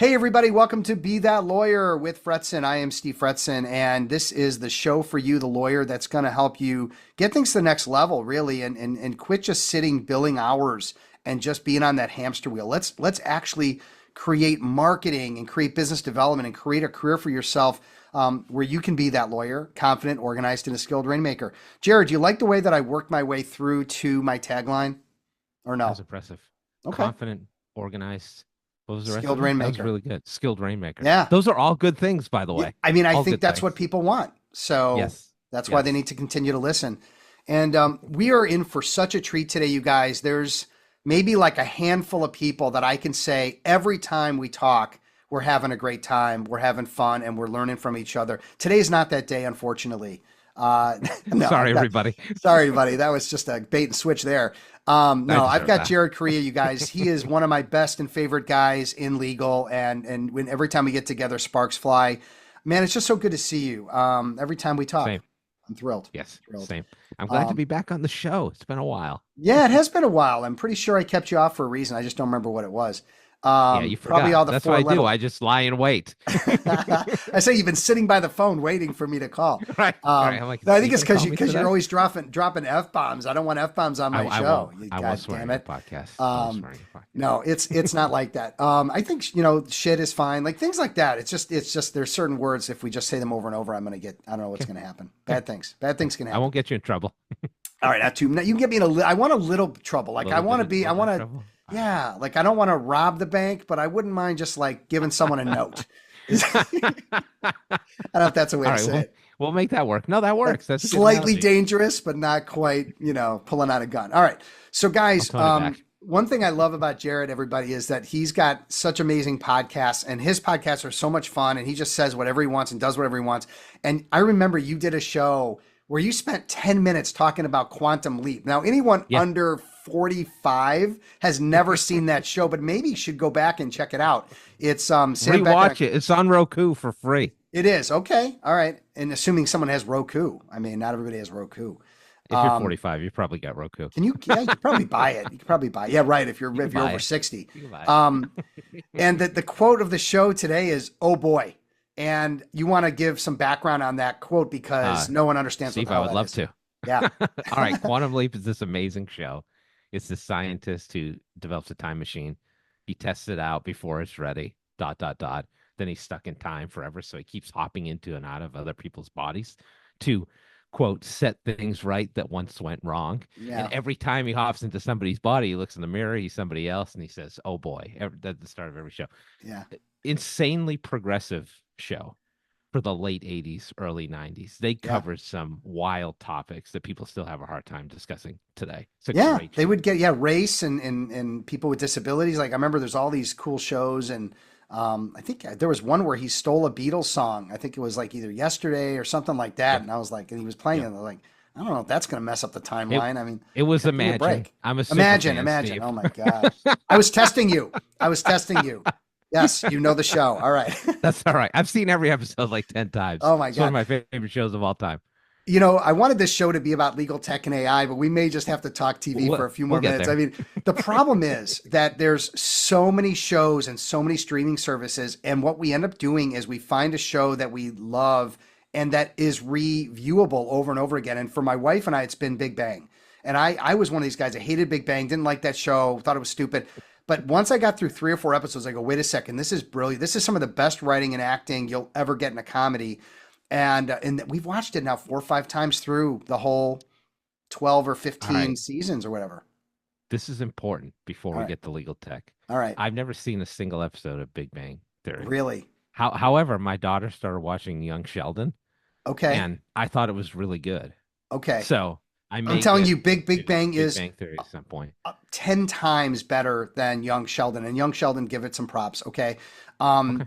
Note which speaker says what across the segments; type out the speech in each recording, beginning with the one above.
Speaker 1: Hey, everybody, welcome to Be That Lawyer with Fretzin. I am Steve Fretzin, and this is the show for you, the lawyer, that's going to help you get things to the next level, really, and quit just sitting, billing hours, and just being on that hamster wheel. Let's actually create marketing and create business development and create a career for yourself where you can be that lawyer, confident, organized, and a skilled rainmaker. Jared, do you like the way that I worked my way through to my tagline, or
Speaker 2: That
Speaker 1: no?
Speaker 2: was impressive.
Speaker 1: Okay.
Speaker 2: Confident, organized. What was the rest
Speaker 1: Skilled
Speaker 2: of it? That was
Speaker 1: rainmaker.
Speaker 2: really good. Skilled rainmaker.
Speaker 1: Yeah.
Speaker 2: Those are all good things, by the
Speaker 1: Yeah,
Speaker 2: way.
Speaker 1: I mean, I
Speaker 2: All
Speaker 1: think
Speaker 2: good
Speaker 1: that's what
Speaker 2: things.
Speaker 1: people want. So
Speaker 2: Yes.
Speaker 1: that's why they
Speaker 2: Yes.
Speaker 1: need to continue to listen. And we are in for such a treat today, you guys. There's maybe like a handful of people that I can say every time we talk, we're having a great time, we're having fun, and we're learning from each other. Today's not that day, unfortunately. No,
Speaker 2: Sorry, everybody.
Speaker 1: sorry, buddy. That was just a bait and switch there.
Speaker 2: I
Speaker 1: No, I've
Speaker 2: deserve
Speaker 1: got
Speaker 2: that.
Speaker 1: Jared Correia, you guys. He is one of my best and favorite guys in legal, and when every time we get together, sparks fly. Man, it's just so good to see you. Every time we talk,
Speaker 2: Same.
Speaker 1: I'm thrilled.
Speaker 2: Yes.
Speaker 1: Thrilled.
Speaker 2: Same. I'm glad to
Speaker 1: Um,
Speaker 2: be back on the show. It's been a while.
Speaker 1: yeah, it has been a while. I'm pretty sure I kept you off for a reason. I just don't remember what it was.
Speaker 2: Yeah, you
Speaker 1: Probably
Speaker 2: forgot.
Speaker 1: all the
Speaker 2: That's what
Speaker 1: four
Speaker 2: I do.
Speaker 1: letter.
Speaker 2: I just lie in wait.
Speaker 1: I say you've been sitting by the phone waiting for me to call.
Speaker 2: Right. Right. I'm like,
Speaker 1: No, I
Speaker 2: is
Speaker 1: think
Speaker 2: he
Speaker 1: it's
Speaker 2: gonna
Speaker 1: because
Speaker 2: call me
Speaker 1: you're
Speaker 2: today?
Speaker 1: always dropping f bombs. I don't want f bombs on my
Speaker 2: I
Speaker 1: show.
Speaker 2: won't. I
Speaker 1: God
Speaker 2: won't swear
Speaker 1: damn
Speaker 2: in the
Speaker 1: it.
Speaker 2: podcast. I won't
Speaker 1: Um,
Speaker 2: swear in the podcast.
Speaker 1: no, it's not like that. I think shit is fine. Like things like that. It's just there's certain words. If we just say them over and over, I don't know what's
Speaker 2: Okay.
Speaker 1: gonna happen.
Speaker 2: Okay.
Speaker 1: Bad things can
Speaker 2: I
Speaker 1: happen.
Speaker 2: won't get you in trouble.
Speaker 1: All right, not too. You can get me in I want a little trouble.
Speaker 2: A
Speaker 1: Like I
Speaker 2: little
Speaker 1: want
Speaker 2: bit
Speaker 1: to
Speaker 2: of,
Speaker 1: be. I
Speaker 2: little bit
Speaker 1: want
Speaker 2: of
Speaker 1: to.
Speaker 2: trouble. All right.
Speaker 1: Yeah, like I don't want to rob the bank, but I wouldn't mind just like giving someone a note. I don't know if that's a way
Speaker 2: All
Speaker 1: to
Speaker 2: right,
Speaker 1: say it.
Speaker 2: we'll make that work. No, that
Speaker 1: Like
Speaker 2: works. That's a good
Speaker 1: slightly
Speaker 2: analogy.
Speaker 1: dangerous, but not quite, pulling out a gun. All right. So
Speaker 2: I'll
Speaker 1: guys,
Speaker 2: tone it back.
Speaker 1: one thing I love about Jared, everybody, is that he's got such amazing podcasts and his podcasts are so much fun and he just says whatever he wants and does whatever he wants. And I remember you did a show where you spent 10 minutes talking about Quantum Leap. Now, anyone
Speaker 2: Yeah,
Speaker 1: under 45 has never seen that show, but maybe you should go back and check it out. It's Sam Beckett.
Speaker 2: rewatch it. It's on Roku for free.
Speaker 1: It is. Okay. All right. And assuming someone has Roku. I mean, not everybody has Roku.
Speaker 2: If you're
Speaker 1: Um,
Speaker 2: 45, you probably got Roku.
Speaker 1: Can you? Yeah, you could probably buy it. You could probably buy it. Yeah, right. If you're
Speaker 2: You can
Speaker 1: if you're
Speaker 2: buy
Speaker 1: over
Speaker 2: it.
Speaker 1: 60.
Speaker 2: You can buy
Speaker 1: Um,
Speaker 2: it.
Speaker 1: and the quote of the show today is "Oh boy," and you want to give some background on that quote because
Speaker 2: Uh,
Speaker 1: no one understands what
Speaker 2: Steve,
Speaker 1: the
Speaker 2: I
Speaker 1: hell
Speaker 2: would
Speaker 1: that
Speaker 2: love
Speaker 1: is.
Speaker 2: to.
Speaker 1: Yeah.
Speaker 2: All right, Quantum Leap is this amazing show. It's this scientist who develops a time machine. He tests it out before it's ready. Dot dot dot. Then he's stuck in time forever, so he keeps hopping into and out of other people's bodies to quote set things right that once went wrong. And
Speaker 1: Yeah.
Speaker 2: every time he hops into somebody's body, he looks in the mirror, he's somebody else, and he says, "Oh boy!" At the start of every show.
Speaker 1: Yeah.
Speaker 2: Insanely progressive show for the late 80s, early 90s. They
Speaker 1: Yeah.
Speaker 2: covered some wild topics that people still have a hard time discussing today. It's a
Speaker 1: Yeah.
Speaker 2: great
Speaker 1: They
Speaker 2: show.
Speaker 1: would get race and people with disabilities. Like I remember there's all these cool shows and I think there was one where he stole a Beatles song. I think it was like either yesterday or something like that.
Speaker 2: Yeah,
Speaker 1: And I was like, and he was playing it.
Speaker 2: yeah.
Speaker 1: I was like, I don't know if that's going to mess up the
Speaker 2: It
Speaker 1: timeline. I mean,
Speaker 2: it was
Speaker 1: give me a
Speaker 2: Imagine.
Speaker 1: break.
Speaker 2: I'm a super
Speaker 1: Imagine,
Speaker 2: fan,
Speaker 1: imagine.
Speaker 2: Steve.
Speaker 1: Oh my gosh. I was testing you. I was testing you. Yes, you know the show. All right.
Speaker 2: That's all right. I've seen every episode like 10 times.
Speaker 1: Oh my
Speaker 2: It's one of
Speaker 1: God.
Speaker 2: my favorite shows of all time.
Speaker 1: I wanted this show to be about legal tech and AI, but we may just have to talk TV for a few more
Speaker 2: We'll get
Speaker 1: minutes. I
Speaker 2: there.
Speaker 1: mean, the problem is that there's so many shows and so many streaming services, and what we end up doing is we find a show that we love and that is reviewable over and over again. And for my wife and I, it's been Big Bang. And I was one of these guys. I hated Big Bang, didn't like that show, thought it was stupid. But once I got through 3 or 4 episodes, I go, wait a second, this is brilliant. This is some of the best writing and acting you'll ever get in a comedy. And we've watched it now 4 or 5 times through the whole 12 or
Speaker 2: All
Speaker 1: 15
Speaker 2: right.
Speaker 1: seasons or whatever.
Speaker 2: This is important before
Speaker 1: All
Speaker 2: we
Speaker 1: right.
Speaker 2: get to legal tech.
Speaker 1: All right.
Speaker 2: I've never seen a single episode of Big Bang Theory.
Speaker 1: Really?
Speaker 2: However, my daughter started watching Young Sheldon,
Speaker 1: Okay.
Speaker 2: and I thought it was really good.
Speaker 1: Okay.
Speaker 2: So I
Speaker 1: I'm
Speaker 2: may
Speaker 1: telling
Speaker 2: get
Speaker 1: you, Big
Speaker 2: to
Speaker 1: Bang
Speaker 2: Big
Speaker 1: is
Speaker 2: Bang Theory at some point.
Speaker 1: 10 times better than Young Sheldon. And Young Sheldon, give it some props. Okay.
Speaker 2: Okay,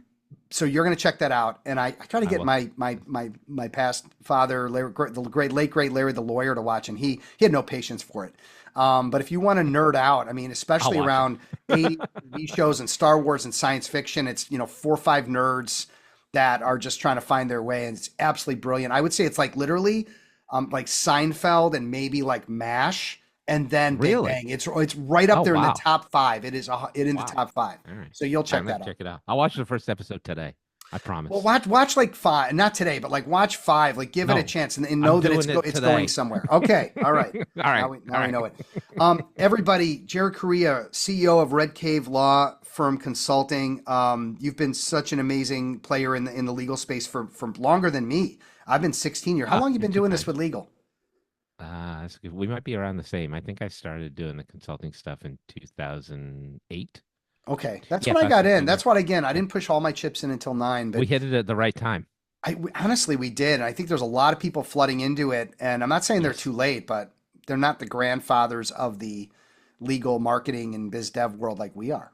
Speaker 1: So you're going to check that out. And I try to
Speaker 2: I
Speaker 1: get
Speaker 2: will.
Speaker 1: my past father, the late great Larry the lawyer, to watch, and he had no patience for it. But if you want to nerd out, I mean,
Speaker 2: I'll
Speaker 1: especially
Speaker 2: watch it.
Speaker 1: around 80 TV shows and Star Wars and science fiction, it's 4 or 5 nerds that are just trying to find their way, and it's absolutely brilliant. I would say it's like literally like Seinfeld and maybe like MASH and then Big
Speaker 2: Really?
Speaker 1: Bang. It's right
Speaker 2: Oh
Speaker 1: up there in the
Speaker 2: wow.
Speaker 1: top five. It in the
Speaker 2: Wow.
Speaker 1: top five.
Speaker 2: All right.
Speaker 1: So you'll
Speaker 2: I'm
Speaker 1: check
Speaker 2: gonna
Speaker 1: that
Speaker 2: have to
Speaker 1: out.
Speaker 2: check it out. I'll watch the first episode today. I
Speaker 1: Well,
Speaker 2: promise.
Speaker 1: watch like five, not today, but like watch five, like give it a
Speaker 2: No,
Speaker 1: chance and
Speaker 2: I'm
Speaker 1: know that
Speaker 2: doing it
Speaker 1: it's going
Speaker 2: today.
Speaker 1: somewhere. Okay, all right.
Speaker 2: All right. All
Speaker 1: Now we
Speaker 2: right.
Speaker 1: know it. Everybody, Jared Correia, CEO of Red Cave Law Firm Consulting. You've been such an amazing player in the legal space for longer than me. I've been 16 years. How
Speaker 2: Ah,
Speaker 1: long you
Speaker 2: you're
Speaker 1: been
Speaker 2: too
Speaker 1: doing this
Speaker 2: kind.
Speaker 1: with legal?
Speaker 2: That's good. We might be around the same. I think I started doing the consulting stuff in 2008.
Speaker 1: Okay, that's
Speaker 2: Yeah,
Speaker 1: when I
Speaker 2: about
Speaker 1: got in.
Speaker 2: 16
Speaker 1: That's
Speaker 2: years.
Speaker 1: what again. I
Speaker 2: Yeah.
Speaker 1: didn't push all my chips in until nine,
Speaker 2: We
Speaker 1: but
Speaker 2: hit it at the right time.
Speaker 1: honestly we did. And I think there's a lot of people flooding into it. And I'm not saying they're
Speaker 2: Yes.
Speaker 1: too late, but they're not the grandfathers of the legal marketing and biz dev world like we are.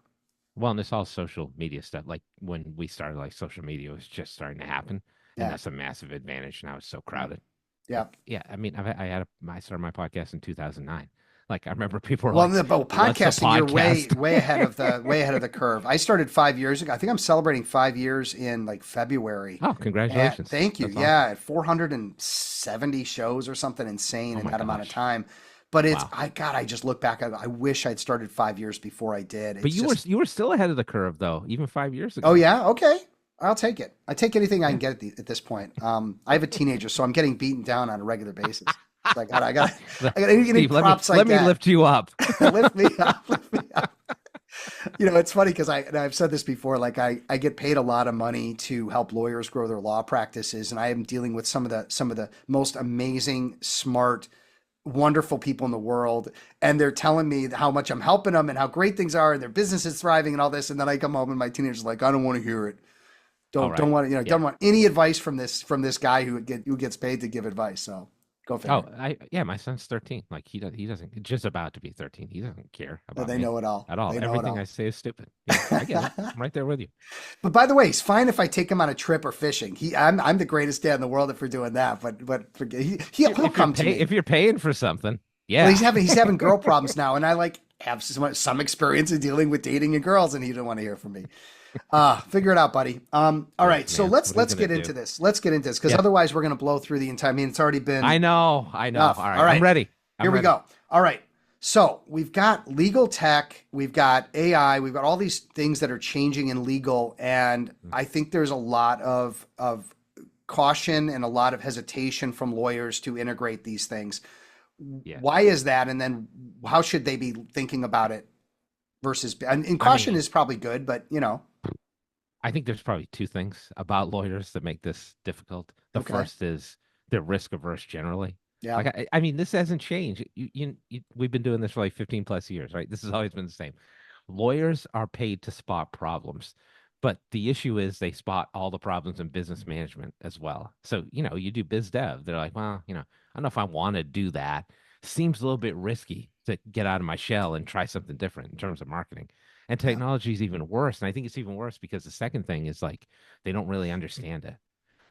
Speaker 2: Well, and it's all social media stuff. Like when we started, like social media was just starting to happen, and
Speaker 1: Yeah,
Speaker 2: that's a massive advantage. Now it's so crowded.
Speaker 1: yeah.
Speaker 2: Like, yeah, I mean, I started my podcast in 2009. Like, I remember people were
Speaker 1: Well,
Speaker 2: like,
Speaker 1: but
Speaker 2: "What's a
Speaker 1: podcasting, you're
Speaker 2: podcast?"
Speaker 1: way ahead of the way ahead of the curve. I started 5 years ago. I think I'm celebrating 5 years in like February.
Speaker 2: Oh,
Speaker 1: And
Speaker 2: congratulations!
Speaker 1: thank you.
Speaker 2: That's awesome.
Speaker 1: Yeah, at 470 shows or something insane
Speaker 2: Oh
Speaker 1: in
Speaker 2: my
Speaker 1: that amount of
Speaker 2: gosh!
Speaker 1: time. But
Speaker 2: Wow.
Speaker 1: I just look back. I wish I'd started 5 years before I did.
Speaker 2: But
Speaker 1: It's just,
Speaker 2: you were still ahead of the curve though, even 5 years
Speaker 1: oh
Speaker 2: ago.
Speaker 1: yeah, okay. I'll take it. I take anything I can
Speaker 2: Yeah.
Speaker 1: get at this point. I have a teenager, so I'm getting beaten down on a regular basis. So I got any
Speaker 2: Steve,
Speaker 1: props I
Speaker 2: let me
Speaker 1: get.
Speaker 2: lift you up.
Speaker 1: Lift me up, lift me up. You know, it's funny because and I've said this before, like I get paid a lot of money to help lawyers grow their law practices, and I am dealing with some of the most amazing, smart, wonderful people in the world, and they're telling me how much I'm helping them and how great things are, and their business is thriving and all this, and then I come home and my teenager's like, I don't want to hear it.
Speaker 2: All
Speaker 1: Don't
Speaker 2: right.
Speaker 1: want
Speaker 2: Yeah.
Speaker 1: don't want any advice from this guy who gets paid to give advice. So go
Speaker 2: Oh,
Speaker 1: figure.
Speaker 2: yeah, my son's 13. Like he doesn't just about to be 13. He doesn't care about
Speaker 1: They
Speaker 2: me
Speaker 1: know it all.
Speaker 2: at all.
Speaker 1: They know it
Speaker 2: Everything I
Speaker 1: all.
Speaker 2: say is stupid. Yeah, I get it. I'm right there with you.
Speaker 1: But by the way, he's fine if I take him on a trip or fishing. I'm the greatest dad in the world if we're doing that. But he'll
Speaker 2: If you're
Speaker 1: come to me.
Speaker 2: if you're paying for something,
Speaker 1: Well,
Speaker 2: yeah.
Speaker 1: he's having girl problems now, and I like have some experience in dealing with dating and girls, and he didn't want to hear from me. Figure it out, buddy. All
Speaker 2: Oh
Speaker 1: right, so
Speaker 2: man,
Speaker 1: let's
Speaker 2: what are you
Speaker 1: let's
Speaker 2: gonna
Speaker 1: get
Speaker 2: do?
Speaker 1: into this. Let's get into this because
Speaker 2: Yeah,
Speaker 1: otherwise we're gonna blow through the entire. I mean, it's already been
Speaker 2: I know. I know.
Speaker 1: enough.
Speaker 2: All
Speaker 1: All
Speaker 2: right, I'm
Speaker 1: right,
Speaker 2: ready.
Speaker 1: here
Speaker 2: I'm
Speaker 1: we
Speaker 2: ready.
Speaker 1: go. All right. So we've got legal tech, we've got AI, we've got all these things that are changing in legal, and
Speaker 2: Mm,
Speaker 1: I think there's a lot of caution and a lot of hesitation from lawyers to integrate these things.
Speaker 2: yeah.
Speaker 1: Why is that? And then how should they be thinking about it versus, and
Speaker 2: I
Speaker 1: caution
Speaker 2: mean,
Speaker 1: is probably good, but you know,
Speaker 2: I think there's probably two things about lawyers that make this difficult. The
Speaker 1: okay.
Speaker 2: first is they're risk averse generally.
Speaker 1: Yeah.
Speaker 2: Like I mean, this hasn't changed. We've been doing this for like 15 plus years, right? This has always been the same. Lawyers are paid to spot problems, but the issue is they spot all the problems in business management as well. So, you do biz dev. They're like, well, I don't know if I want to do that. Seems a little bit risky to get out of my shell and try something different in terms of marketing. And
Speaker 1: Yeah.
Speaker 2: technology is even worse. And I think it's even worse because the second thing is like they don't really understand it.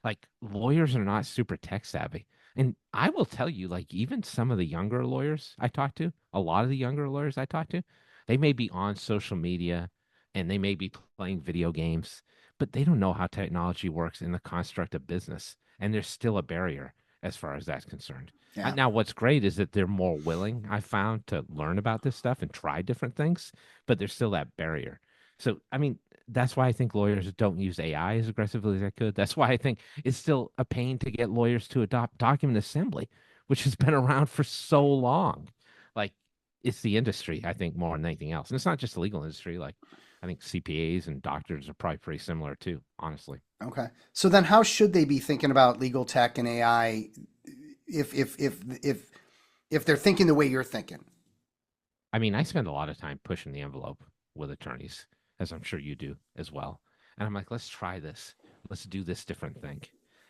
Speaker 2: Like lawyers are not super tech savvy. And I will tell you, like, even some of the younger lawyers I talk to, a lot of the younger lawyers I talk to, they may be on social media and they may be playing video games, but they don't know how technology works in the construct of business. And there's still a barrier as far as that's concerned.
Speaker 1: Yeah.
Speaker 2: Now, what's great is that they're more willing, I found, to learn about this stuff and try different things, but there's still that barrier. So, I mean, that's why I think lawyers don't use AI as aggressively as I could. That's why I think it's still a pain to get lawyers to adopt document assembly, which has been around for so long. Like it's the industry, I think, more than anything else. And it's not just the legal industry. Like I think CPAs and doctors are probably pretty similar too, honestly.
Speaker 1: Okay. So then how should they be thinking about legal tech and AI if they're thinking the way you're thinking?
Speaker 2: I mean, I spend a lot of time pushing the envelope with attorneys, as I'm sure you do as well. And I'm like, let's try this. Let's do this different thing.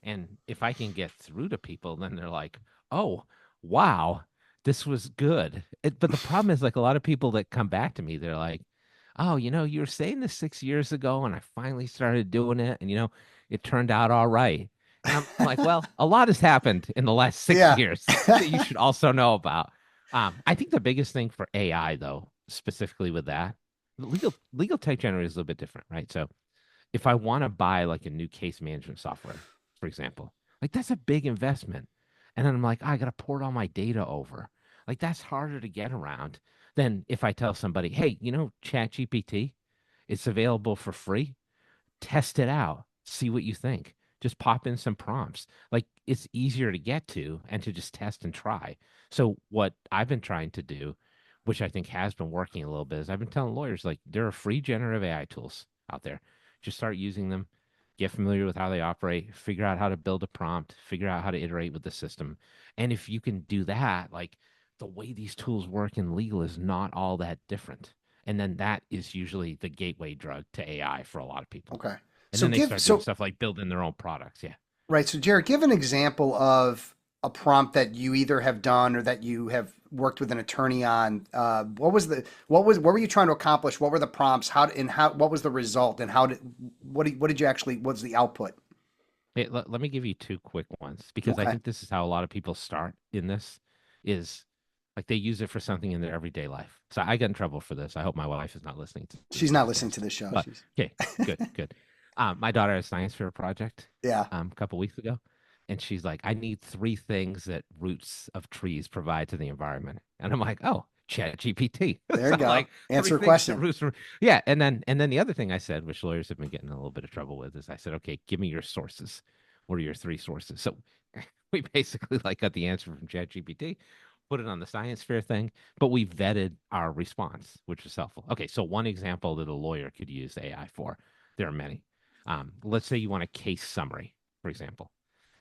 Speaker 2: And if I can get through to people, then they're like, oh, wow, this was good. But the problem is, like, a lot of people that come back to me, they're like, oh, you were saying this 6 years ago, and I finally started doing it. And, it turned out all right. And I'm like, well, a lot has happened in the last six
Speaker 1: Yeah.
Speaker 2: years that you should also know about. I think the biggest thing for AI, though, specifically with that, legal tech generally is a little bit different, right? So if I want to buy like a new case management software, for example, like that's a big investment. And then I'm like, I got to port all my data over. Like that's harder to get around than if I tell somebody, hey, ChatGPT, it's available for free. Test it out, see what you think. Just pop in some prompts. Like it's easier to get to and to just test and try. So what I've been trying to do, which I think has been working a little bit, is I've been telling lawyers like there are free generative AI tools out there. Just start using them, get familiar with how they operate, figure out how to build a prompt, figure out how to iterate with the system. And if you can do that, like the way these tools work in legal is not all that different. And then that is usually the gateway drug to AI for a lot of people.
Speaker 1: Okay.
Speaker 2: And
Speaker 1: So
Speaker 2: then they
Speaker 1: give
Speaker 2: start doing
Speaker 1: so
Speaker 2: stuff like building their own products. Yeah.
Speaker 1: right. So Jared, give an example of a prompt that you either have done or that you have worked with an attorney on. What were you trying to accomplish? What were the prompts? What was the result? And what did you actually, what's the output?
Speaker 2: Let me give you two quick ones because I
Speaker 1: Okay.
Speaker 2: think this is how a lot of people start in this is like they use it for something in their everyday life. So I got in trouble for this. I hope my wife is not listening to this
Speaker 1: She's not listening
Speaker 2: podcast.
Speaker 1: to this show.
Speaker 2: But okay, good, good. My daughter had a science fair project
Speaker 1: Yeah.
Speaker 2: a couple weeks ago, and she's like, I need three things that roots of trees provide to the environment. And I'm like, oh, Chat GPT.
Speaker 1: There
Speaker 2: So
Speaker 1: you
Speaker 2: I'm
Speaker 1: go.
Speaker 2: like, three
Speaker 1: Answer a
Speaker 2: things that
Speaker 1: question.
Speaker 2: roots from yeah. And then the other thing I said, which lawyers have been getting in a little bit of trouble with, is I said, okay, give me your sources. What are your three sources? So we basically like got the answer from Chat GPT, put it on the science fair thing, but we vetted our response, which was helpful. Okay, so one example that a lawyer could use AI for, there are many. Let's say you want a case summary, for example.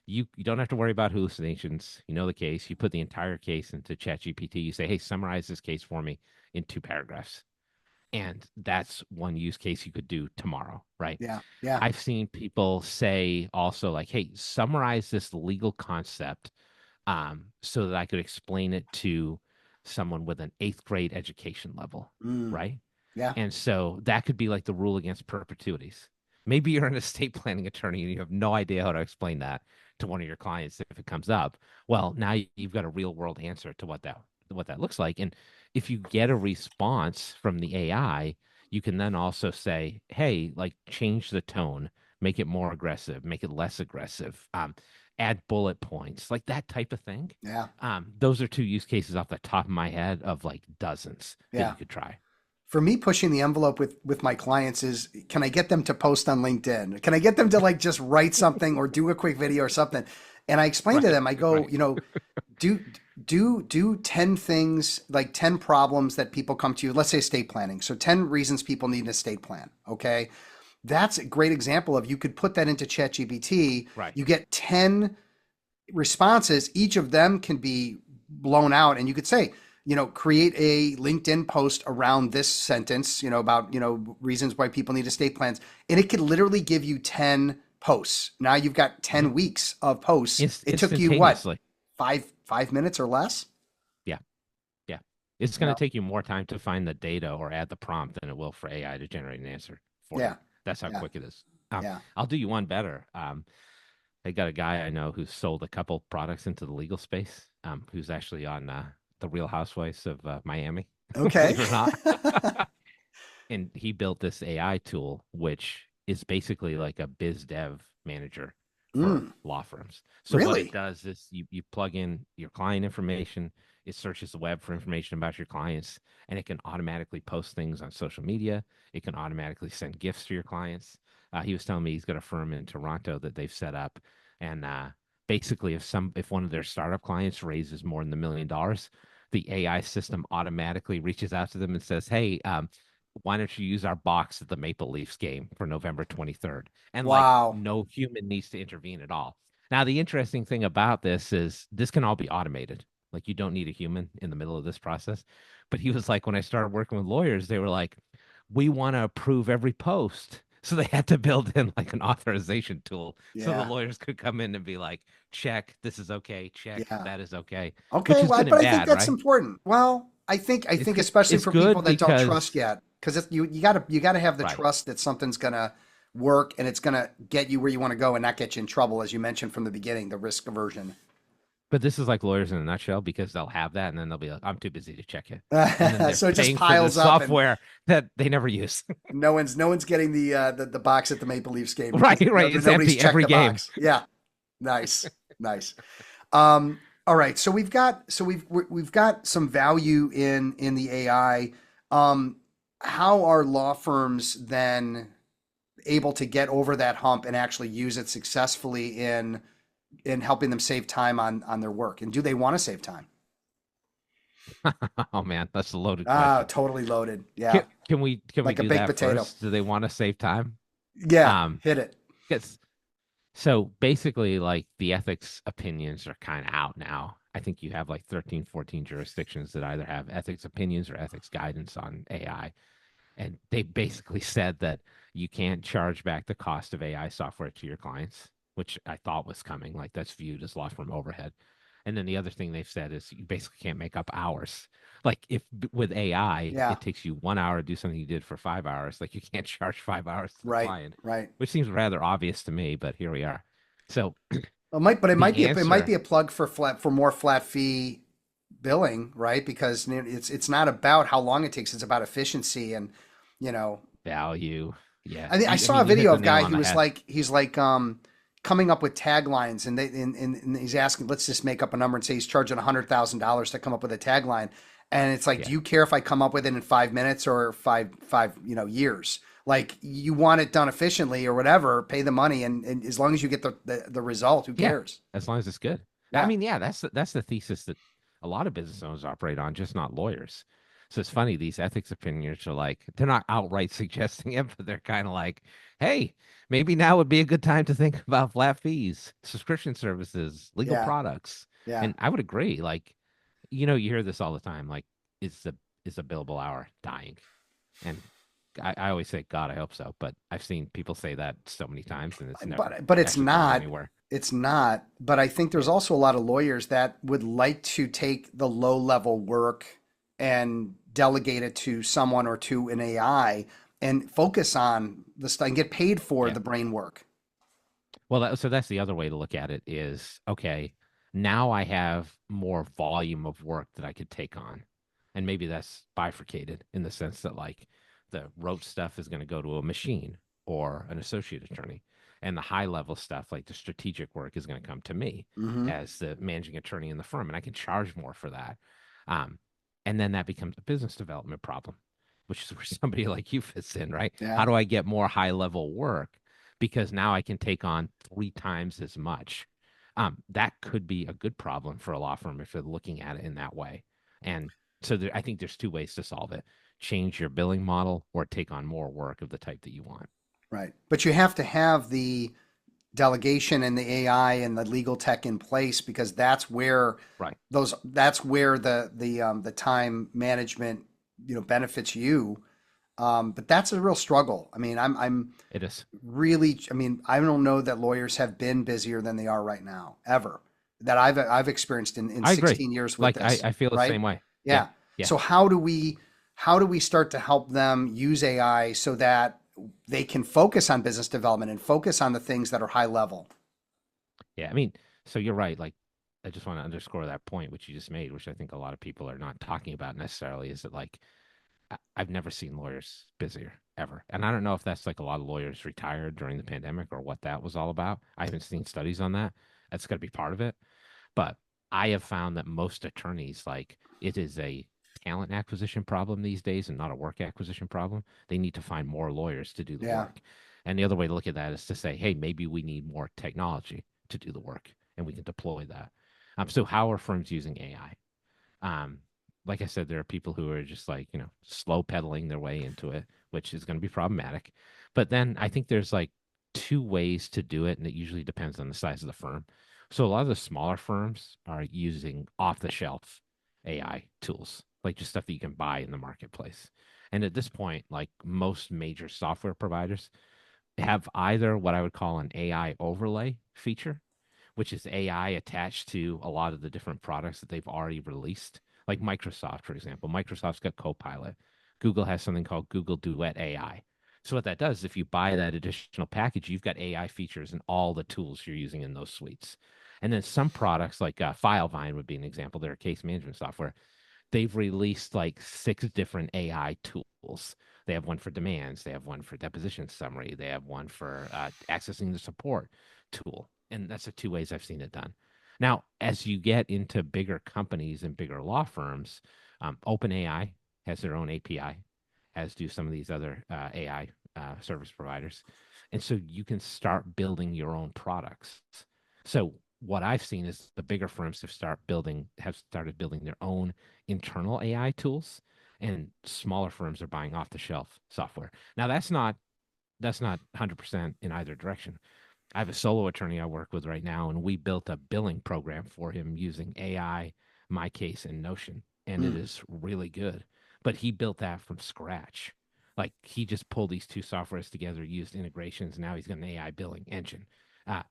Speaker 2: You don't have to worry about hallucinations. You know the case. You put the entire case into ChatGPT. You say, hey, summarize this case for me in 2 paragraphs. And that's one use case you could do tomorrow, right?
Speaker 1: Yeah. Yeah.
Speaker 2: I've seen people say also like, hey, summarize this legal concept so that I could explain it to someone with an eighth grade education level,
Speaker 1: Mm,
Speaker 2: right?
Speaker 1: yeah.
Speaker 2: And so that could be like the rule against perpetuities. Maybe you're an estate planning attorney and you have no idea how to explain that to one of your clients if it comes up. Well, now you've got a real world answer to what that looks like. And if you get a response from the AI, you can then also say, hey, like change the tone, make it more aggressive, make it less aggressive, add bullet points, like that type of thing.
Speaker 1: Yeah.
Speaker 2: Those are two use cases off the top of my head of like dozens that
Speaker 1: Yeah.
Speaker 2: you could try.
Speaker 1: For me, pushing the envelope with my clients is, can I get them to post on LinkedIn? Can I get them to like just write something or do a quick video or something? And I explain to
Speaker 2: Right,
Speaker 1: them, I go,
Speaker 2: right.
Speaker 1: do do 10 things, like 10 problems that people come to you. Let's say estate planning. So 10 reasons people need an estate plan. Okay. That's a great example of, you could put that into ChatGPT.
Speaker 2: Right.
Speaker 1: You get 10 responses. Each of them can be blown out, and you could say, create a LinkedIn post around this sentence, about, reasons why people need estate plans. And it could literally give you 10 posts. Now you've got
Speaker 2: Mhm.
Speaker 1: 10 weeks of posts. It took you what?
Speaker 2: Instantaneously.
Speaker 1: Five minutes or less?
Speaker 2: Yeah. Yeah. It's
Speaker 1: You
Speaker 2: going to
Speaker 1: know?
Speaker 2: take you more time to find the data or add the prompt than it will for AI to generate an answer for you.
Speaker 1: Yeah.
Speaker 2: That's how
Speaker 1: Yeah.
Speaker 2: quick it is.
Speaker 1: Yeah.
Speaker 2: I'll do you one better. I got a guy I know who's sold a couple products into the legal space, who's actually on the Real Housewives of Miami,
Speaker 1: Okay.
Speaker 2: believe it or not. And he built this AI tool, which is basically like a biz dev manager for
Speaker 1: Mm,
Speaker 2: law firms. So what it
Speaker 1: really?
Speaker 2: does is you plug in your client information, it searches the web for information about your clients, and it can automatically post things on social media. It can automatically send gifts to your clients. He was telling me he's got a firm in Toronto that they've set up, and basically, if one of their startup clients raises more than $1 million, the AI system automatically reaches out to them and says, "Hey, why don't you use our box at the Maple Leafs game for November 23rd?" And like
Speaker 1: Wow.
Speaker 2: no human needs to intervene at all. Now, the interesting thing about this is this can all be automated. Like you don't need a human in the middle of this process. But he was like, when I started working with lawyers, they were like, we want to approve every post. So they had to build in like an authorization tool so the
Speaker 1: Yeah.
Speaker 2: lawyers could come in and be like, check, this is okay, check,
Speaker 1: Yeah.
Speaker 2: that is okay, which
Speaker 1: Okay.
Speaker 2: is
Speaker 1: Well,
Speaker 2: good
Speaker 1: but
Speaker 2: and
Speaker 1: I think
Speaker 2: bad,
Speaker 1: that's
Speaker 2: right?
Speaker 1: important. Well, I
Speaker 2: It's
Speaker 1: think
Speaker 2: good.
Speaker 1: especially
Speaker 2: It's
Speaker 1: for people
Speaker 2: good
Speaker 1: that don't trust
Speaker 2: because,
Speaker 1: yet, because you gotta have the
Speaker 2: right.
Speaker 1: trust that something's gonna work and it's gonna get you where you want to go and not get you in trouble, as you mentioned from the beginning, the risk aversion.
Speaker 2: But this is like lawyers in a nutshell because they'll have that and then they'll be like, I'm too busy to check it. And then they're
Speaker 1: So it just
Speaker 2: paying for the
Speaker 1: piles up, and
Speaker 2: software that they never use.
Speaker 1: no one's getting the box at the Maple Leafs game
Speaker 2: Right,
Speaker 1: because
Speaker 2: right. It's
Speaker 1: nobody's
Speaker 2: empty
Speaker 1: checked
Speaker 2: every
Speaker 1: the
Speaker 2: game.
Speaker 1: box. Yeah, nice, nice. Um, All right, so we've got some value in the AI. Um, how are law firms then able to get over that hump and actually use it successfully in helping them save time on their work? And do they want to save time?
Speaker 2: Oh man, that's a loaded
Speaker 1: Ah,
Speaker 2: question.
Speaker 1: totally loaded.
Speaker 2: Can,
Speaker 1: Yeah,
Speaker 2: can we
Speaker 1: like a
Speaker 2: do
Speaker 1: baked
Speaker 2: that
Speaker 1: potato.
Speaker 2: first? Do they want to save time?
Speaker 1: Yeah,
Speaker 2: Um,
Speaker 1: hit it.
Speaker 2: Because so basically, like the ethics opinions are kind of out now. I think you have like 13, 14 jurisdictions that either have ethics opinions or ethics guidance on AI. And they basically said that you can't charge back the cost of AI software to your clients, which I thought was coming. Like that's viewed as law firm overhead. And then the other thing they've said is you basically can't make up hours. Like if with AI,
Speaker 1: Yeah,
Speaker 2: it takes you 1 hour to do something you did for 5 hours, like you can't charge 5 hours to the
Speaker 1: right,
Speaker 2: client,
Speaker 1: right.
Speaker 2: which seems rather obvious to me, but here we are. So
Speaker 1: But
Speaker 2: the
Speaker 1: it might be
Speaker 2: answer
Speaker 1: a plug for more flat fee billing, right? Because it's not about how long it takes; it's about efficiency and you know.
Speaker 2: value, yeah,
Speaker 1: I think I
Speaker 2: I
Speaker 1: saw a
Speaker 2: mean, you hit
Speaker 1: video
Speaker 2: the
Speaker 1: of a
Speaker 2: nail
Speaker 1: guy
Speaker 2: on
Speaker 1: who
Speaker 2: the
Speaker 1: was
Speaker 2: head.
Speaker 1: like coming up with taglines and he's asking, let's just make up a number and say he's charging $100,000 to come up with a tagline, and it's like, do
Speaker 2: Yeah,
Speaker 1: you care if I come up with it in 5 minutes or five years? Like you want it done efficiently or whatever, pay the money and as long as you get the result, who
Speaker 2: yeah,
Speaker 1: cares?
Speaker 2: as long as it's good. I
Speaker 1: Yeah.
Speaker 2: mean, yeah, that's the thesis that a lot of business owners operate on, just not lawyers. So it's funny, these ethics opinions are like, they're not outright suggesting it, but they're kind of like, hey, maybe now would be a good time to think about flat fees, subscription services, legal
Speaker 1: Yeah.
Speaker 2: products.
Speaker 1: Yeah.
Speaker 2: And I would agree. Like, you hear this all the time. Like, is the is a billable hour dying? And I always say, God, I hope so. But I've seen people say that so many times, and it's never
Speaker 1: But it's
Speaker 2: actually gone
Speaker 1: not.
Speaker 2: anywhere.
Speaker 1: It's not. But I think there's
Speaker 2: Yeah.
Speaker 1: also a lot of lawyers that would like to take the low level work and delegate it to someone or to an AI and focus on the stuff and get paid for
Speaker 2: Yeah.
Speaker 1: the brain work.
Speaker 2: Well, so that's the other way to look at it is okay, now I have more volume of work that I could take on. And maybe that's bifurcated in the sense that, like, the rote stuff is going to go to a machine or an associate attorney. And the high level stuff, like the strategic work, is going to come to me
Speaker 1: Hmm.
Speaker 2: as the managing attorney in the firm. And I can charge more for that. Um, and then that becomes a business development problem, which is where somebody like you fits in, right?
Speaker 1: Yeah.
Speaker 2: How do I get more high level work? Because now I can take on 3 times as much. That could be a good problem for a law firm if they're looking at it in that way. And so I think there's 2 ways to solve it: change your billing model or take on more work of the type that you want.
Speaker 1: Right. But you have to have the delegation and the AI and the legal tech in place because
Speaker 2: Right.
Speaker 1: that's where the time management benefits you. But that's a real struggle. I mean, I'm
Speaker 2: It is.
Speaker 1: really, I mean, I don't know that lawyers have been busier than they are right now, ever. That I've experienced in
Speaker 2: I agree.
Speaker 1: 16 years with
Speaker 2: Like
Speaker 1: this,
Speaker 2: I feel the
Speaker 1: right?
Speaker 2: same way. Yeah.
Speaker 1: Yeah.
Speaker 2: Yeah.
Speaker 1: So how do we start to help them use AI so that they can focus on business development and focus on the things that are high level?
Speaker 2: Yeah. I mean, so you're right. Like, I just want to underscore that point, which you just made, which I think a lot of people are not talking about necessarily, is that, like, I've never seen lawyers busier ever. And I don't know if that's like a lot of lawyers retired during the pandemic or what that was all about. I haven't seen studies on that. That's got to be part of it. But I have found that most attorneys, like, it is a talent acquisition problem these days and not a work acquisition problem. They need to find more lawyers to do the
Speaker 1: Yeah.
Speaker 2: work. And the other way to look at that is to say, hey, maybe we need more technology to do the work and we can deploy that. So how are firms using AI? Um, like I said, there are people who are just like, slow pedaling their way into it, which is going to be problematic. But then I think there's like 2 ways to do it, and it usually depends on the size of the firm. So a lot of the smaller firms are using off the shelf AI tools, like just stuff that you can buy in the marketplace. And at this point, like most major software providers have either what I would call an AI overlay feature, which is AI attached to a lot of the different products that they've already released. Like Microsoft, for example. Microsoft's got Copilot. Google has something called Google Duet AI. So what that does is if you buy that additional package, you've got AI features in all the tools you're using in those suites. And then some products like FileVine would be an example. They're a case management software. They've released like 6 different AI tools. They have one for demands. They have one for deposition summary. They have one for accessing the support tool. And that's the 2 ways I've seen it done. Now, as you get into bigger companies and bigger law firms, OpenAI has their own API, as do some of these other AI service providers. And so you can start building your own products. So what I've seen is the bigger firms have started building their own internal AI tools, and smaller firms are buying off the shelf software. Now that's not 100% in either direction. I have a solo attorney I work with right now, and we built a billing program for him using AI, my case, and Notion, and it
Speaker 1: Mm,
Speaker 2: is really good. But he built that from scratch. Like he just pulled these two softwares together, used integrations. Now he's got an AI billing engine.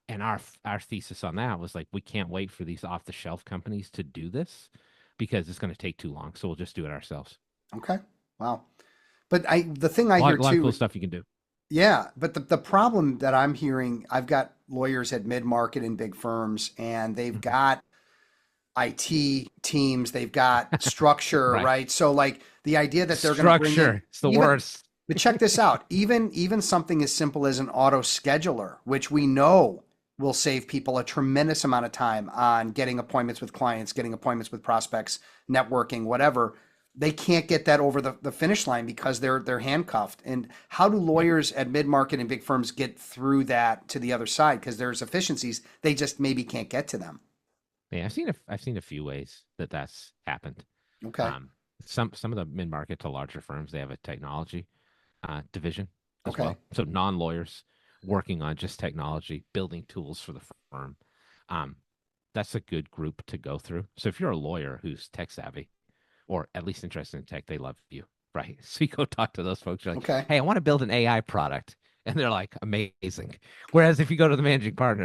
Speaker 2: And our thesis on that was like, we can't wait for these off the shelf companies to do this because it's going to take too long. So we'll just do it ourselves.
Speaker 1: okay. Wow. But the thing I
Speaker 2: A
Speaker 1: hear
Speaker 2: lot of cool
Speaker 1: too,
Speaker 2: stuff you can do.
Speaker 1: yeah, but the problem that I'm hearing, I've got lawyers at mid-market and big firms, and they've
Speaker 2: Mhm.
Speaker 1: got IT teams, they've got structure,
Speaker 2: Right.
Speaker 1: right? So like the idea that they're going to bring in
Speaker 2: Structure. It's the
Speaker 1: even,
Speaker 2: worst.
Speaker 1: but check this out, even something as simple as an auto scheduler, which we know will save people a tremendous amount of time on getting appointments with clients, getting appointments with prospects, networking, whatever. They can't get that over the finish line because they're handcuffed. And how do
Speaker 2: Yep.
Speaker 1: lawyers at mid-market and big firms get through that to the other side? Because there's efficiencies, they just maybe can't get to them.
Speaker 2: Yeah, I've seen a few ways that that's happened.
Speaker 1: Okay.
Speaker 2: Um, some of the mid market to larger firms, they have a technology division as
Speaker 1: Okay.
Speaker 2: well. So non lawyers working on just technology, building tools for the firm. Um, that's a good group to go through. So if you're a lawyer who's tech savvy or at least interested in tech, they love you, right? So you go talk to those folks. You're like,
Speaker 1: Okay.
Speaker 2: hey, I want to build an AI product. And they're like, amazing. Whereas if you go to the managing partner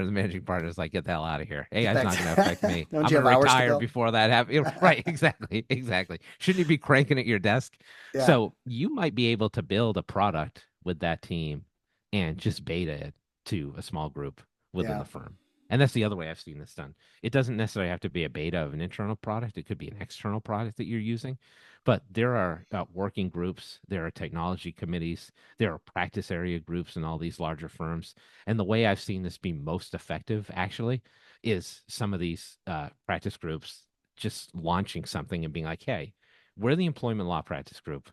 Speaker 2: is like, get the hell out of here. AI
Speaker 1: Get
Speaker 2: is
Speaker 1: back
Speaker 2: not going to affect
Speaker 1: to,
Speaker 2: me.
Speaker 1: don't
Speaker 2: I'm
Speaker 1: you
Speaker 2: going
Speaker 1: have
Speaker 2: to
Speaker 1: hours to
Speaker 2: retire
Speaker 1: go?
Speaker 2: before that happens. Right. Exactly. Exactly. Shouldn't you be cranking at your desk?
Speaker 1: Yeah.
Speaker 2: So you might be able to build a product with that team and just beta it to a small group within
Speaker 1: Yeah.
Speaker 2: the firm. And that's the other way I've seen this done. It doesn't necessarily have to be a beta of an internal product. It could be an external product that you're using. But there are working groups, there are technology committees, there are practice area groups in all these larger firms. And the way I've seen this be most effective, actually, is some of these practice groups just launching something and being like, hey, we're the employment law practice group.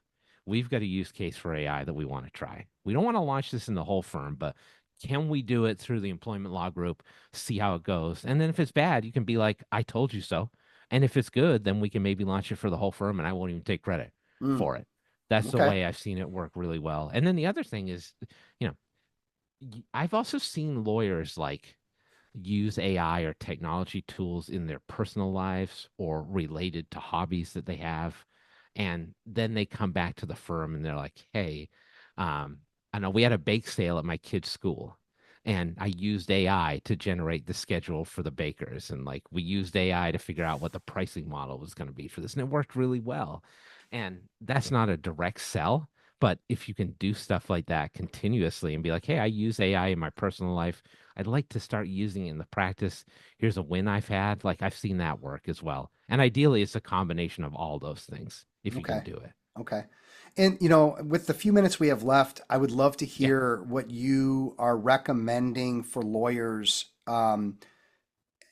Speaker 2: We've got a use case for AI that we want to try. We don't want to launch this in the whole firm, but can we do it through the employment law group, see how it goes? And then if it's bad, you can be like, I told you so. And if it's good, then we can maybe launch it for the whole firm and I won't even take credit
Speaker 1: Mm,
Speaker 2: for it. That's the
Speaker 1: okay.
Speaker 2: way I've seen it work really well. And then the other thing is, you know, I've also seen lawyers like use AI or technology tools in their personal lives or related to hobbies that they have. And then they come back to the firm and they're like, hey, I know we had a bake sale at my kid's school. And I used AI to generate the schedule for the bakers. And like we used AI to figure out what the pricing model was going to be for this. And it worked really well. And that's not a direct sell. But if you can do stuff like that continuously and be like, hey, I use AI in my personal life, I'd like to start using it in the practice. Here's a win I've had. Like I've seen that work as well. And ideally, it's a combination of all those things if you can
Speaker 1: Okay.
Speaker 2: do it.
Speaker 1: Okay. And with the few minutes we have left, I would love to
Speaker 2: Yeah.
Speaker 1: hear what you are recommending for lawyers.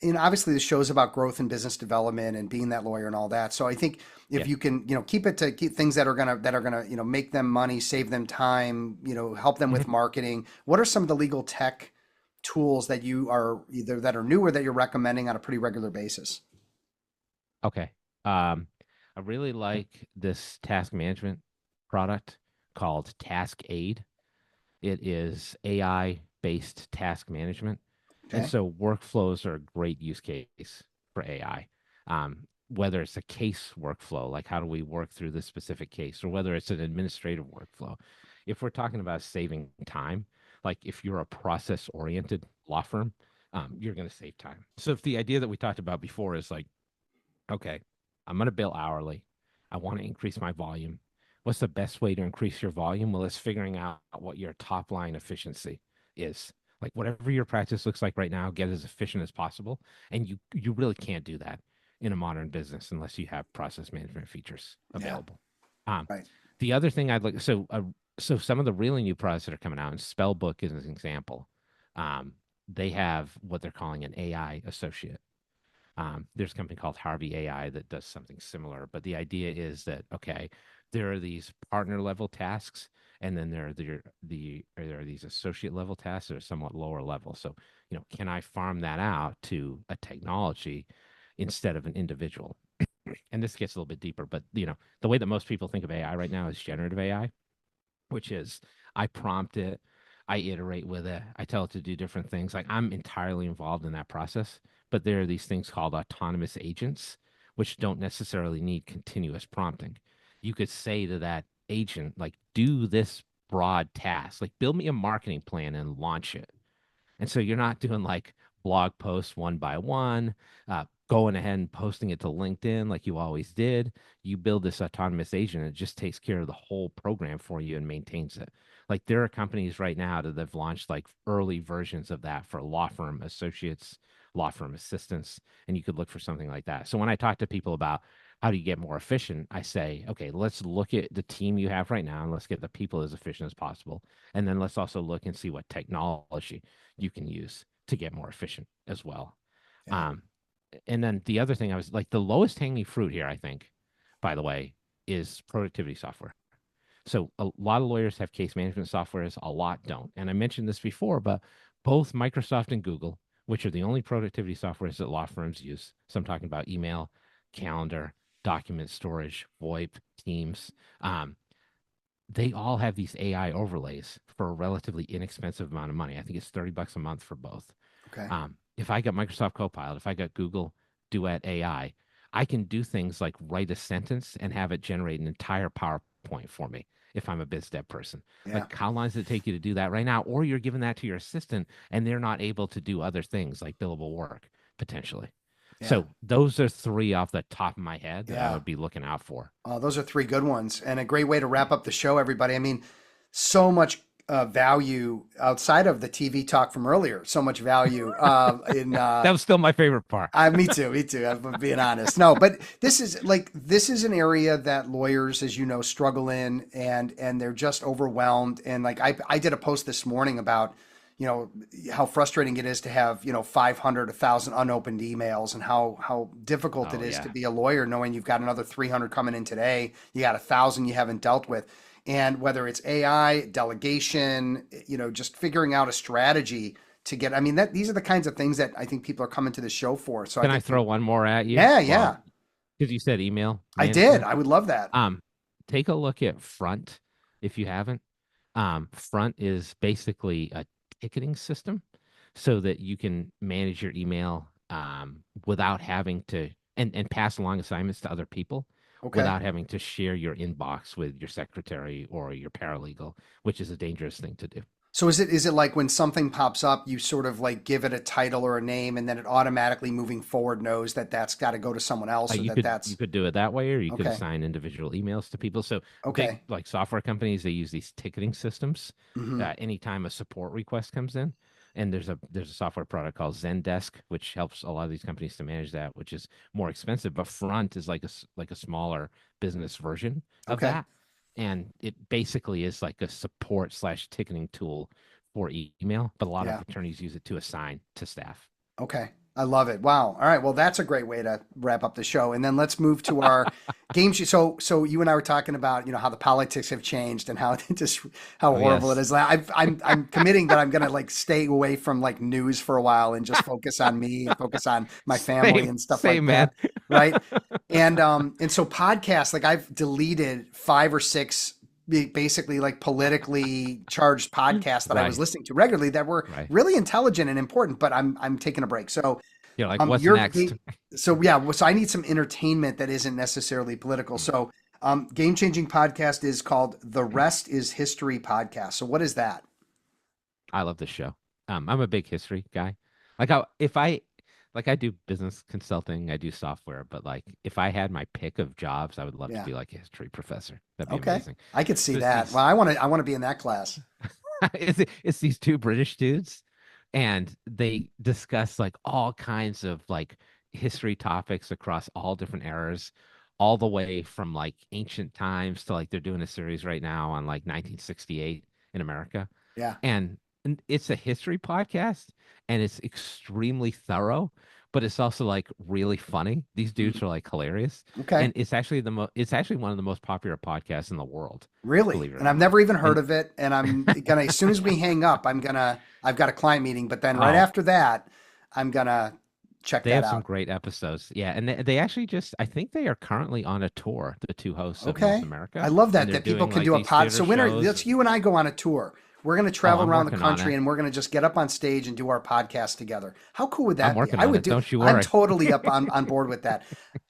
Speaker 1: And obviously the show's about growth and business development and being that lawyer and all that. So I think if
Speaker 2: Yeah.
Speaker 1: you can, keep things that are gonna, make them money, save them time, help them
Speaker 2: Mhm.
Speaker 1: with marketing. What are some of the legal tech tools that you are either that are new or that you're recommending on a pretty regular basis?
Speaker 2: Okay. I really like this task management product called Task Aid. It is AI based task management. And
Speaker 1: Okay.
Speaker 2: so workflows are a great use case for AI. Whether it's a case workflow, like how do we work through this specific case, or whether it's an administrative workflow. If we're talking about saving time, like if you're a process oriented law firm, you're going to save time. So if the idea that we talked about before is like, okay, I'm going to bill hourly. I want to increase my volume. What's the best way to increase your volume? Well, it's figuring out what your top line efficiency is. Like whatever your practice looks like right now, get as efficient as possible. And you really can't do that in a modern business unless you have process management features
Speaker 1: Yeah.
Speaker 2: available. Um,
Speaker 1: Right.
Speaker 2: the other thing I'd like so some of the really new products that are coming out, and Spellbook is an example. Um, they have what they're calling an AI associate. There's a company called Harvey AI that does something similar. But the idea is that, okay, there are these partner level tasks, and then there are these associate level tasks that are somewhat lower level. So, can I farm that out to a technology instead of an individual? And this gets a little bit deeper, but the way that most people think of AI right now is generative AI, which is I prompt it, I iterate with it, I tell it to do different things. Like I'm entirely involved in that process, but there are these things called autonomous agents, which don't necessarily need continuous prompting. You could say to that agent, like, do this broad task, like build me a marketing plan and launch it. And so you're not doing like blog posts one by one, going ahead and posting it to LinkedIn like you always did. You build this autonomous agent, it just takes care of the whole program for you and maintains it. Like there are companies right now that have launched like early versions of that for law firm associates, law firm assistants, and you could look for something like that. So when I talk to people about how do you get more efficient, I say, okay, let's look at the team you have right now and let's get the people as efficient as possible. And then let's also look and see what technology you can use to get more efficient as well.
Speaker 1: Yeah.
Speaker 2: Um, and then the other thing I was like, the lowest hanging fruit here, I think, by the way, is productivity software. So a lot of lawyers have case management softwares, a lot don't. And I mentioned this before, but both Microsoft and Google, which are the only productivity softwares that law firms use. So I'm talking about email, calendar, document storage, VoIP, Teams. Um, they all have these AI overlays for a relatively inexpensive amount of money. I think it's $30 a month for both.
Speaker 1: Okay.
Speaker 2: If I got Microsoft Copilot, if I got Google Duet AI, I can do things like write a sentence and have it generate an entire PowerPoint for me if I'm a biz dev person.
Speaker 1: Yeah.
Speaker 2: Like, how long does it take you to do that right now? Or you're giving that to your assistant and they're not able to do other things like billable work potentially.
Speaker 1: Yeah.
Speaker 2: So those are three off the top of my head that I
Speaker 1: Yeah.
Speaker 2: would be looking out for.
Speaker 1: Those are three good ones and a great way to wrap up the show, everybody. I mean, so much value outside of the TV talk from earlier. So much value in
Speaker 2: That was still my favorite part.
Speaker 1: me too. Me too. I'm being honest. No, but this is an area that lawyers, as you know, struggle in, and they're just overwhelmed. And like I did a post this morning about how frustrating it is to have 500, 1,000 unopened emails, and how difficult it
Speaker 2: Oh
Speaker 1: is to
Speaker 2: yeah.
Speaker 1: be a lawyer knowing you've got another 300 coming in today. You got 1,000 you haven't dealt with, and whether it's AI delegation, just figuring out a strategy to get. I mean, that these are the kinds of things that I think people are coming to the show for. So I
Speaker 2: Can I
Speaker 1: think,
Speaker 2: throw one more at you?
Speaker 1: yeah,
Speaker 2: Well,
Speaker 1: yeah,
Speaker 2: because you said email
Speaker 1: I did.
Speaker 2: management.
Speaker 1: I would love that.
Speaker 2: Um, Take a look at Front if you haven't. Front is basically a ticketing system so that you can manage your email without having to and pass along assignments to other people
Speaker 1: Okay.
Speaker 2: without having to share your inbox with your secretary or your paralegal, which is a dangerous thing to do.
Speaker 1: So is it like when something pops up, you sort of like give it a title or a name, and then it automatically moving forward knows that that's got to go to someone else, or
Speaker 2: You
Speaker 1: that
Speaker 2: could
Speaker 1: that's
Speaker 2: do it that way, or you could
Speaker 1: okay.
Speaker 2: assign individual emails to people. So big
Speaker 1: Okay.
Speaker 2: like software companies, they use these ticketing systems.
Speaker 1: Hmm.
Speaker 2: Anytime a support request comes in, and there's a software product called Zendesk, which helps a lot of these companies to manage that, which is more expensive. But Front is like like a smaller business version of
Speaker 1: Okay.
Speaker 2: that, and it basically is like a support slash ticketing tool for email. But a lot of
Speaker 1: Yeah.
Speaker 2: attorneys use it to assign to staff.
Speaker 1: Okay. I love it. Wow. All right. Well, that's a great way to wrap up the show. And then let's move to our game sheet. So you and I were talking about, how the politics have changed and how just how
Speaker 2: Oh
Speaker 1: horrible it
Speaker 2: yes,
Speaker 1: is. I'm committing that I'm going to like stay away from like news for a while and just focus on me and focus on my family
Speaker 2: same
Speaker 1: and stuff like
Speaker 2: same man.
Speaker 1: that. Right. And so podcasts, like I've deleted 5 or 6 basically like politically charged podcasts that I was
Speaker 2: Right,
Speaker 1: listening to regularly that were
Speaker 2: right.
Speaker 1: really intelligent and important, but I'm taking a break. So
Speaker 2: You're like, what's
Speaker 1: your
Speaker 2: next?
Speaker 1: game, so yeah, so I need some entertainment that isn't necessarily political. So game changing podcast is called The Rest is History Podcast. So what is that?
Speaker 2: I love this show. I'm a big history guy. Like how if I like I do business consulting, I do software, but like if I had my pick of jobs, I would love to
Speaker 1: Yeah.
Speaker 2: be like a history professor. That'd be
Speaker 1: Okay.
Speaker 2: amazing.
Speaker 1: I could see
Speaker 2: So it's
Speaker 1: that.
Speaker 2: these
Speaker 1: Well, I want to be in that class.
Speaker 2: it's these two British dudes, and they discuss like all kinds of like history topics across all different eras, all the way from like ancient times to like they're doing a series right now on like 1968 in America.
Speaker 1: Yeah.
Speaker 2: And it's a history podcast and it's extremely thorough, but it's also like really funny. These dudes are like hilarious,
Speaker 1: Okay.
Speaker 2: and it's actually it's actually one of the most popular podcasts in the world,
Speaker 1: Really?
Speaker 2: believe it or
Speaker 1: And I've
Speaker 2: not.
Speaker 1: never even heard
Speaker 2: And
Speaker 1: of it. And I'm gonna, as soon as we hang up, I've got a client meeting, but then right
Speaker 2: oh,
Speaker 1: after that, I'm gonna check
Speaker 2: they
Speaker 1: that
Speaker 2: have some
Speaker 1: out.
Speaker 2: great episodes. Yeah, and they actually just I think they are currently on a tour, the two hosts of North
Speaker 1: Okay. I
Speaker 2: America,
Speaker 1: love
Speaker 2: and
Speaker 1: that,
Speaker 2: they're
Speaker 1: that people
Speaker 2: doing
Speaker 1: can
Speaker 2: like
Speaker 1: do a
Speaker 2: these
Speaker 1: pod.
Speaker 2: theater
Speaker 1: So when are,
Speaker 2: shows.
Speaker 1: let's, you and I go on a tour. We're going to
Speaker 2: Oh,
Speaker 1: travel
Speaker 2: I'm
Speaker 1: around the
Speaker 2: working on
Speaker 1: country
Speaker 2: it.
Speaker 1: and we're going to just get up on stage and do our podcast together. How cool would
Speaker 2: I'm
Speaker 1: that be?
Speaker 2: working
Speaker 1: I
Speaker 2: on
Speaker 1: would
Speaker 2: it.
Speaker 1: do,
Speaker 2: Don't you
Speaker 1: I'm
Speaker 2: worry.
Speaker 1: totally up on board with that.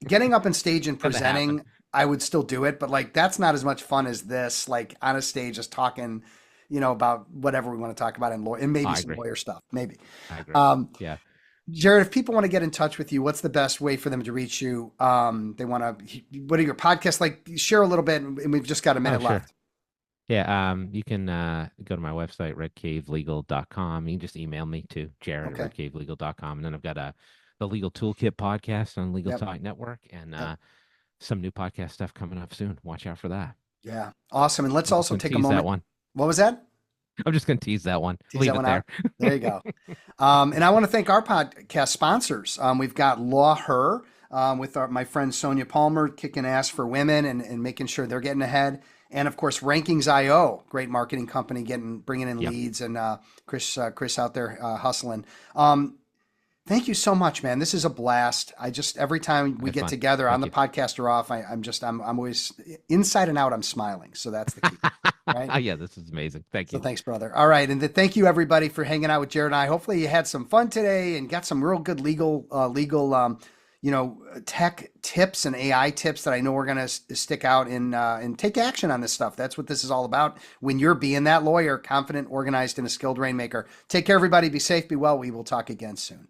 Speaker 1: Getting up on stage and
Speaker 2: Gonna happen.
Speaker 1: presenting, I would still do it, but like that's not as much fun as this, like on a stage, just talking, about whatever we want to talk about and maybe
Speaker 2: I
Speaker 1: some
Speaker 2: agree.
Speaker 1: lawyer stuff, maybe.
Speaker 2: I agree.
Speaker 1: Um,
Speaker 2: Yeah.
Speaker 1: Jared, if people want to get in touch with you, what's the best way for them to reach you? They want to, what are your podcasts like? Share a little bit, and we've just got a
Speaker 2: Oh,
Speaker 1: minute
Speaker 2: sure.
Speaker 1: left.
Speaker 2: Yeah, you can go to my website, redcavelegal.com. You can just email me to Jared at
Speaker 1: Okay.
Speaker 2: redcavelegal.com. And then I've got the Legal Toolkit podcast on Legal
Speaker 1: Yep.
Speaker 2: Talk Network and
Speaker 1: Yep.
Speaker 2: some new podcast stuff coming up soon. Watch out for that.
Speaker 1: Yeah. Awesome. And let's
Speaker 2: I'm just
Speaker 1: also
Speaker 2: gonna
Speaker 1: take a
Speaker 2: tease that
Speaker 1: moment.
Speaker 2: one.
Speaker 1: What was that?
Speaker 2: I'm just gonna tease that one.
Speaker 1: Tease that
Speaker 2: Leave it
Speaker 1: one out.
Speaker 2: there.
Speaker 1: There you go. And I want to thank our podcast sponsors. We've got Law Her with my friend Sonia Palmer kicking ass for women and making sure they're getting ahead. And of course, Rankings.io, great marketing company, bringing in
Speaker 2: Yep.
Speaker 1: leads, and Chris out there hustling. Thank you so much, man. This is a blast. Every time we
Speaker 2: Have
Speaker 1: get
Speaker 2: fun.
Speaker 1: together on
Speaker 2: Thank
Speaker 1: the
Speaker 2: you.
Speaker 1: podcast or off, I'm always inside and out. I'm smiling. So that's the key, right?
Speaker 2: Yeah, this is amazing. Thank
Speaker 1: So
Speaker 2: you.
Speaker 1: thanks, brother. All right, and thank you everybody for hanging out with Jared and I. Hopefully you had some fun today and got some real good legal tech tips and AI tips that I know are going to stick out and take action on this stuff. That's what this is all about. When you're being that lawyer, confident, organized, and a skilled rainmaker. Take care, everybody. Be safe, be well. We will talk again soon.